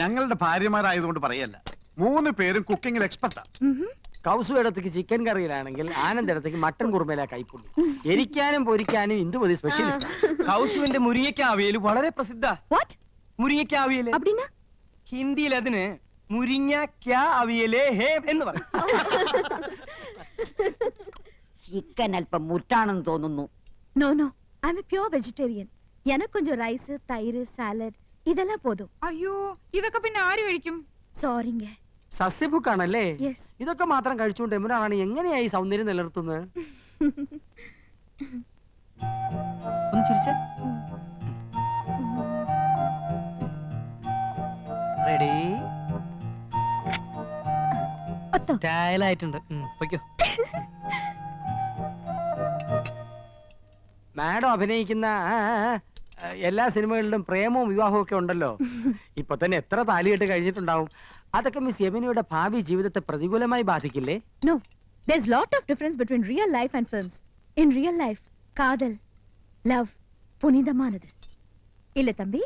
ഞങ്ങളുടെ ഭാര്യമാരായതുകൊണ്ട് പറയല്ല, 3 പേരും കുക്കിംഗിൽ എക്സ്പെർട്ടാ. കൗസു ഇടത്തേക്ക് ചിക്കൻ കറിയിലാണെങ്കിൽ ആനന്ദ് ഇടത്തേക്ക് മട്ടൻ കുറുമയില കൈപ്പുള്ളി. എരിക്കാനും പൊരിക്കാനും ഇന്ദുമതി സ്പെഷ്യലിസ്റ്റ്. കൗസുവിന്റെ മുരിങ്ങയ്ക്കാവിയൽ വളരെ പ്രസിദ്ധ. മുരിങ്ങയ്ക്കാവിയൽ ഹിന്ദിയിൽ അതിന് മുരിങ്ങ അവിയലേ ഹേ എന്ന് പറയും. ചിക്കൻ അല്പം മുറ്റാണെന്ന് തോന്നുന്നു. No no, I am a pure vegetarian. எனக்கு கொஞ்சம் ரைஸ், தயிர், சாலഡ് இதெல்லாம் போதுം. അയ്യോ, ഇതൊക്കെ പിന്നെ ആര് കഴിക്കും? സോറിங்க. സസ്യഭുക്കാണല്ലേ? യെസ്. ഇതൊക്കെ മാത്രം കഴിച്ചുകൊണ്ട് എമ്പുരാണ് എങ്ങനെയായി സൗന്ദര്യം നിലനിർത്തുന്നത്? ഒന്ന് ചിരിച്ചേ. റെഡി? സ്റ്റൈലായിട്ടുണ്ട്. പൊയ്ക്കോ. മാഡം അഭിനയിക്കുന്ന എല്ലാ സിനിമകളിലും പ്രേമവും വിവാഹവും ഒക്കെ ഉണ്ടല്ലോ. ഇപ്പൊ തന്നെ എത്ര താലികെട്ട് കഴിഞ്ഞിട്ടുണ്ടാവും. അതൊക്കെ മിസ് യമിനിയുടെ ഭാവി ജീവിതത്തെ പ്രതികൂലമായി ബാധിക്കില്ലേ? No, there's lot of difference between real life and films. In real life, காதல், love புனிதமானது. இல்ல தம்பி?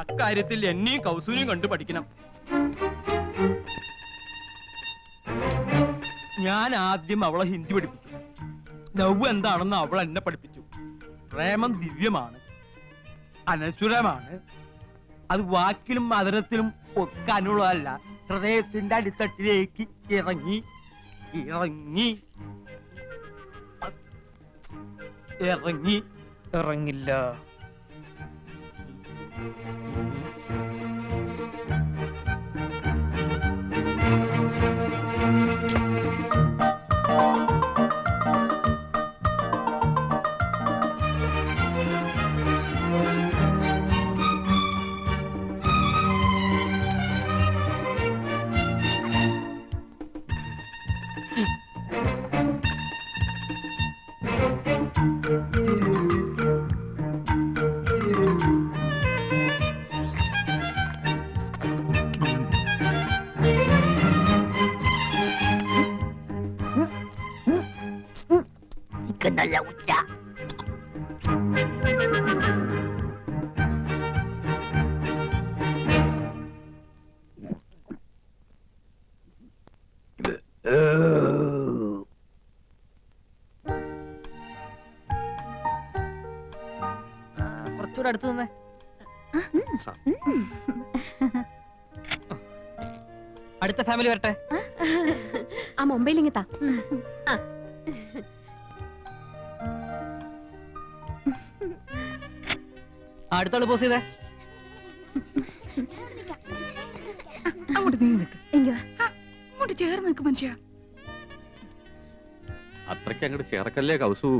അക്കാര്യത്തിൽ എന്നെയും കൗസൂനെയും കണ്ടു പഠിക്കണം. ഞാൻ ആദ്യം അവളെ ഹിന്ദി പഠിപ്പിച്ചു. ലവ് എന്താണെന്ന് അവൾ എന്നെ പഠിപ്പിച്ചു. പ്രേമം ദിവ്യമാണ്, അനശ്വരമാണ്. അത് വാക്കിലും മധുരത്തിലും ഒക്കാനുള്ളതല്ല, ഹൃദയത്തിന്റെ അടിത്തട്ടിലേക്ക് ഇറങ്ങി ഇറങ്ങി ഇറങ്ങി ഇറങ്ങില്ല. നല്ല ഉച്ച. കുറച്ചുകൂടെ അടുത്ത് നിന്നേ. അടുത്ത ഫാമിലി വരട്ടെ. ആ മൊബൈൽ ഇങ്ങത്താ. അടുത്തോള് പോസ് ചെയ്തേ. അങ്ങോട്ട് നീ നിൽക്ക്. അങ്ങോട്ട് ചേർന്ന് നിൽക്ക് മനുഷ്യ. അത്രയ്ക്ക് അങ്ങോട്ട് ചേർക്കല്ലേ കൗസു,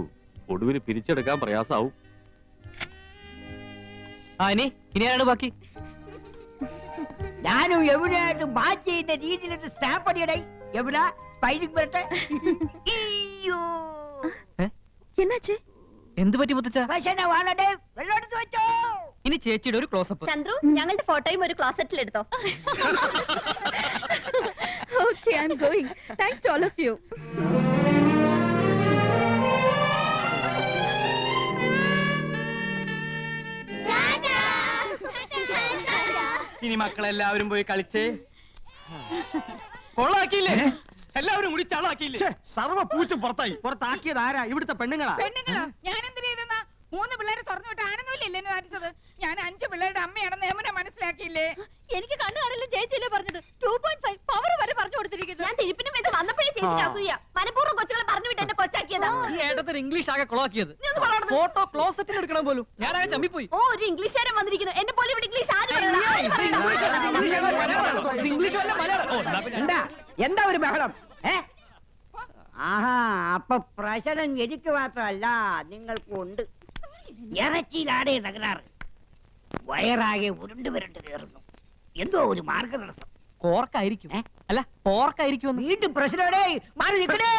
ഒടുവിന് പിരിച്ചെടുക്കാൻ പ്രയാസാവും. ഇനി ആരാണ് ബാക്കി? ഞാനും എവിടെയായിട്ട് മാച്ച് ചെയ്യുന്ന രീതിയിലിട്ട് സ്റ്റാമ്പ് അടിയടേ. എവിടെ സ്പൈലിംഗ് വരട്ടെ. എന്നാச்சு? എന്ത് പറ്റി മുത്തച്ഛ? ഇനി ചേച്ചിയുടെ ഒരു ക്ലോസപ്പ്. ചന്ദ്രു, ഞങ്ങളുടെ ഫോട്ടോയും ഒരു ക്ലോസറ്റിൽ എടുത്തോ. Okay, I'm going. Thanks to all of you. ഇനി മക്കളെല്ലാവരും പോയി കളിച്ചേ. കൊള്ളാക്കിയില്ലേ? എല്ലാവരും കൂടി ചളാക്കിയില്ലേ? സർവ പൂച്ചും പുറത്തായി. പുറത്താക്കിയത് ആരാ? ഇവിടുത്തെ പെണ്ണുങ്ങളാ. പെണ്ണുങ്ങളോ? ഞാൻ എന്തിനു ചെയ്തെന്നാ? 3 പിള്ളേരെ തുറന്നു വിട്ട് ആനന്ദമില്ലേ എന്നെ നടിച്ചത്? ഞാൻ 5 പിള്ളേരുടെ അമ്മയാണെന്ന് യമുന മനസ്സിലാക്കിയില്ലേ? എനിക്ക് കണ്ണു കാണില്ല ചേച്ചിയല്ലേ പറഞ്ഞത്. 2.5 പവർ വരെ പറഞ്ഞു കൊടുത്തിരിക്കുന്നു. ഞാൻ തിരുപ്പിന് മേത്ത് വന്നപ്പോഴേ ചേച്ചിക്ക് അസൂയ. മനഃപൂർവ്വം കൊച്ചുകളെ പറഞ്ഞു വിട്ട് എന്നെ കൊച്ചാക്കിയതാ. ഈ ഏട്ടത്തിന് ഇംഗ്ലീഷ് ആകെ കൊളാക്കിയത്. ഫോട്ടോ ക്ലോസറ്റിൽ എടുക്കണം പോലും ഞാനാകെ ചമ്മിപ്പോയി. ഓ, ഒരു ഇംഗ്ലീഷുകാരൻ വന്നിരിക്കുന്നു. എന്നെ പോലെ ഇവിടെ ഇംഗ്ലീഷ് ആര് പറയുന്നത്? ഇംഗ്ലീഷ് വല്ല മലയാളം. എന്താ ഒരു ബഹളം? ആഹാ, അപ്പൊ പ്രശ്നം എനിക്ക് മാത്രമല്ല നിങ്ങൾക്കും ഉണ്ട്. ഇറച്ചിയിലാടേ തകരാറ്. വയറാകെ ഉരുണ്ട് വരണ്ട് കയറുന്നു. എന്തോ ഒരു മാർഗതടസ്സം. കോർക്കായിരിക്കും അല്ല പോർക്കായിരിക്കും വീണ്ടും പ്രശ്നമേ മാറി നിൽക്കണേ.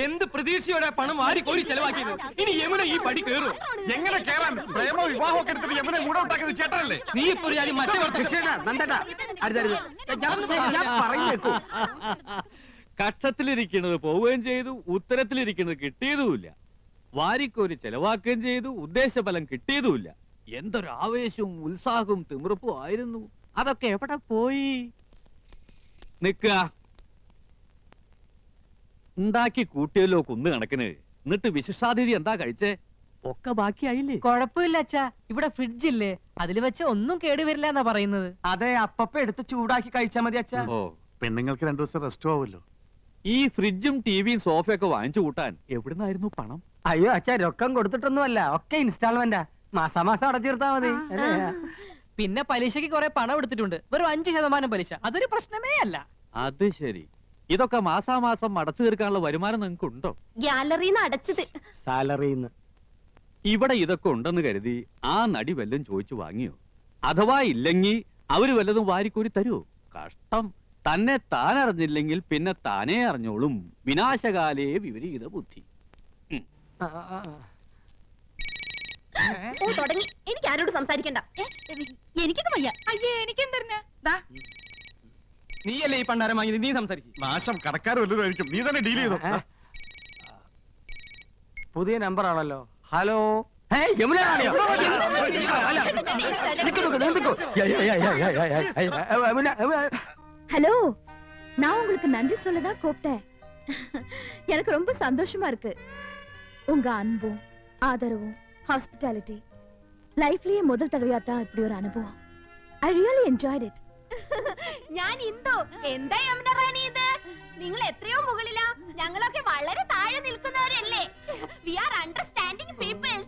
എന്ത് പ്രതീക്ഷയോടെ പണം വാരി കോരി ചെലവാക്കിയത് ഇനി യമുന ഈ പടി കയറും എങ്ങനെ കേറാൻ പ്രേമോ വിവാഹം ഒക്കെ എടുത്തിട്ട് യമുനെ മൂടൗട്ടാക്കിയത് ചേട്ടനല്ലേ? നീ ഇപ്പൊ ഒരു കാര്യം മറ്റേ കൃഷ്ണേട്ടാ, നന്ദേട്ടാ, അരുത്. ഞാൻ പറയുന്നേക്കൂ. കക്ഷത്തിലിരിക്കുന്നത് പോവുകയും ചെയ്തു, ഉത്തരത്തിലിരിക്കുന്നത് കിട്ടിയതുമില്ല. വാരിക്കോരി ചെലവാക്കുകയും ചെയ്തു, ഉദ്ദേശഫലം കിട്ടിയതുമില്ല. എന്തൊരു ആവേശവും ഉത്സാഹവും തിമിർപ്പും ആയിരുന്നു. അതൊക്കെ എവിടെ പോയി? നിക്ക ഉണ്ടാക്കി കൂട്ടിയല്ലോ കുന്നു കണക്കിന്. എന്നിട്ട് വിശിഷ്ടാതിഥി എന്താ കഴിച്ചേ? ഒക്കെ ബാക്കിയായില്ലേ? കുഴപ്പമില്ല അച്ഛാ, ഇവിടെ ഫ്രിഡ്ജ് ഇല്ലേ, അതിൽ വെച്ച് ഒന്നും കേടുവരില്ല എന്നാ പറയുന്നത്. അതെ, അപ്പപ്പ എടുത്ത് ചൂടാക്കി കഴിച്ചാ മതി അച്ഛാ. ഓ, പെണ്ണുങ്ങൾക്ക് 2 ദിവസം റെസ്റ്റ് ആവുമല്ലോ. ഈ ഫ്രിഡ്ജും ടിവിയും സോഫയൊക്കെ വാങ്ങിച്ചു കൂട്ടാൻ എവിടുന്നായിരുന്നു പണം? അയ്യോ അച്ഛാ, രൊക്കം കൊടുത്തിട്ടൊന്നുമല്ല, ഒക്കെ ഇൻസ്റ്റാൾമെന്റാ. മാസാമാസം അടച്ചിരുത്താ മതി. അല്ലേ? പിന്നെ പലിശക്ക് കുറെ പണം എടുത്തിട്ടുണ്ട്, വെറും 5% പലിശ. അതൊരു പ്രശ്നമേ അല്ല. അത് ശരി. ഇതൊക്കെ മാസാമാസം അടച്ചു തീർക്കാനുള്ള വരുമാനം നിങ്ങൾക്ക് ഉണ്ടോ? ഗ്യാലറിന്ന് അടച്ചത്. സാലറിന്ന്. ഇവിടെ ഇതൊക്കെ ഉണ്ടെന്ന് കരുതി ആ നടി വല്ലതും ചോദിച്ചു വാങ്ങിയോ? അഥവാ ഇല്ലെങ്കിൽ അവര് വല്ലതും വാരിക്കോരി തരുമോ? കഷ്ടം. തന്നെ താൻ അറിഞ്ഞില്ലെങ്കിൽ പിന്നെ താനേ അറിഞ്ഞോളും. വിനാശകാലേ വിപരീത ബുദ്ധി. ഓ, തുടങ്ങി. എനിക്ക് ആരോട് സംസാരിക്കണ്ട. എനിക്കൊന്നും വയ്യ. അയ്യേ എനിക്കെന്തറിഞ്ഞ ദാ നീയല്ലേ ഈ പണ്ടാരം വാങ്ങിയത്, നീ സംസാരിക്കും. നാശം കടക്കാർ വല്ലതും ആയിരിക്കും. നീ തന്നെ ഡീൽ ചെയ്തോ. പുതിയ നമ്പർ ആണല്ലോ. ഹലോ. യമുന റാണിയോ? ஹலோ, நான் உங்களுக்கு நன்றி சொல்லதான் கூப்பிட்டேன். எனக்கு ரொம்ப சந்தோஷமா இருக்கு. உங்க அன்பும் ஆதரவும் ஹாஸ்பிட்டாலிட்டி ലൈഫിലെ முதல் തടവയാ தான் இப்படி ஒரு அனுபவம். I really enjoyed it. ഞാൻ ഇന്ദു. എന്താ യമുന റാണി ഇത്? നിങ്ങൾ എത്രയോ മുകളിലാ, ഞങ്ങളൊക്കെ വളരെ താഴെ നിൽക്കുന്നവരല്ലേ. We are understanding peoples.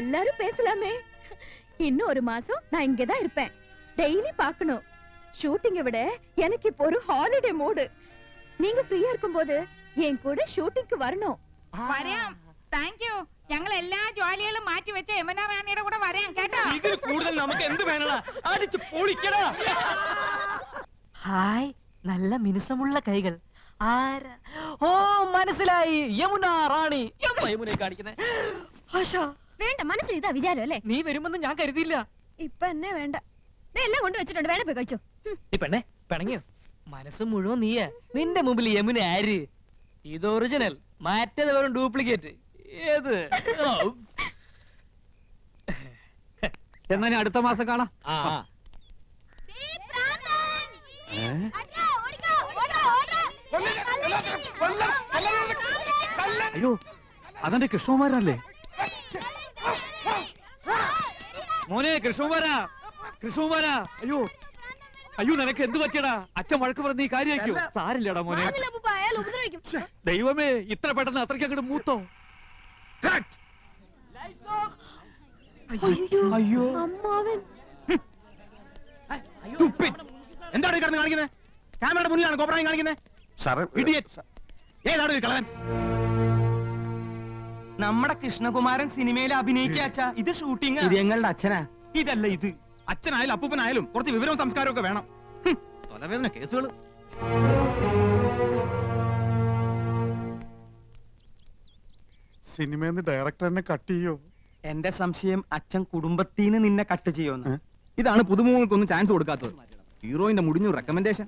எல்லாரும் பேசலாமே. இன்னும் ஒரு மாசம் நான் இங்க தான் இருப்பேன். டெய்லி பார்க்கணும். ஷூட்டிங்கை விட எனக்கு இப்போ ஒரு ஹாலிடே மூடு. நீங்க ஃப்ரீயா இருக்கும்போது என் கூட ഷൂട്ടിംഗ് வரணும். വരാം. Thank you. ഞങ്ങൾ എല്ലാ ജോലികളും മാറ്റി വെച്ച യമുന റാണിയുടെ കൂടെ വരാം കേട്ടോ. ഇതിൽ കൂടുതൽ നമുക്ക് എന്ത് വേണടാ? അടിച്ച് പൊളിക്കടാ. ഹായ്, നല്ല മിനുസമുള്ള കൈകൾ. ആരാ? ഓ, മനസ്സിലായി, യമുന റാണി. എന്താ യമുനയെ കാണിക്കുന്നേ? ആശാ, വേണ്ട, മനസ്സിൽ ഇതാ വിചാരം അല്ലേ? നീ വരുമെന്ന് ഞാൻ കരുതിയില്ല. ഇപ്പൊ എന്നെ വേണ്ട. എല്ലാം കൊണ്ട് വെച്ചിട്ടുണ്ട്, വേണേ പോയി കഴിച്ചോ. ഈ പെണ്ണെ പിണങ്ങിയോ? മനസ്സ് മുഴുവൻ നീയാ. നിന്റെ മുമ്പിൽ യമുന ആര്? ഇത് ഒറിജിനൽ, മറ്റേത് വെറും ഡ്യൂപ്ലിക്കേറ്റ്. ഏത്? എന്നാ ഇനി അടുത്ത മാസം കാണാം. അയ്യോ, അതെന്റെ കൃഷ്ണകുമാരനല്ലേ? മോനെ കൃഷ്ണകുമാരാ, കൃഷ്ണകുമാരാ. അയ്യോ അയ്യോ, നിനക്ക് എന്ത് പറ്റിയടാ? അച്ഛൻ വഴക്ക് പറഞ്ഞ നീ കാര്യമാക്കോ? സാരില്ലടാ മോനെ. അയാൾ ഉപദ്രവിക്കും. ദൈവമേ, ഇത്ര പെട്ടെന്ന് അത്രയ്ക്ക് അങ്ങോട്ട് മൂത്തോ? അയ്യോ, അമ്മാവൻ. എന്താണ് ഈ കിടന്ന് കാണിക്കുന്നത്? ക്യാമറയുടെ മുന്നിലാണ് കോപ്രായം കാണിക്കുന്നത്. ഏതാണ് ഈ കളവൻ? നമ്മുടെ കൃഷ്ണകുമാരൻ സിനിമയിൽ അഭിനയിക്കാച്ചാ. ഇത് ഷൂട്ടിംഗ്. ഇത് ഞങ്ങളുടെ അച്ഛനാ. ഇതല്ല ഇത്. അച്ഛനായാലും അപ്പൂപ്പനായാലും കുറച്ച് വിവരവും സംസ്കാരവും ഒക്കെ വേണം. തലവേദന കേസുകൾ. സിനിമന്ന് ഡയറക്ടർ എന്നെ കട്ട് ചെയ്യോ? എന്റെ സംശയം അച്ഛൻ കുടുംബത്തിന് നിന്നെ കട്ട് ചെയ്യുമെന്ന്. ഇതാണ് പുതുമുഖങ്ങൾക്കൊന്നും ചാൻസ് കൊടുക്കാത്തത്. ഹീറോയിന്റെ മുടിഞ്ഞു റെക്കമെൻഡേഷൻ.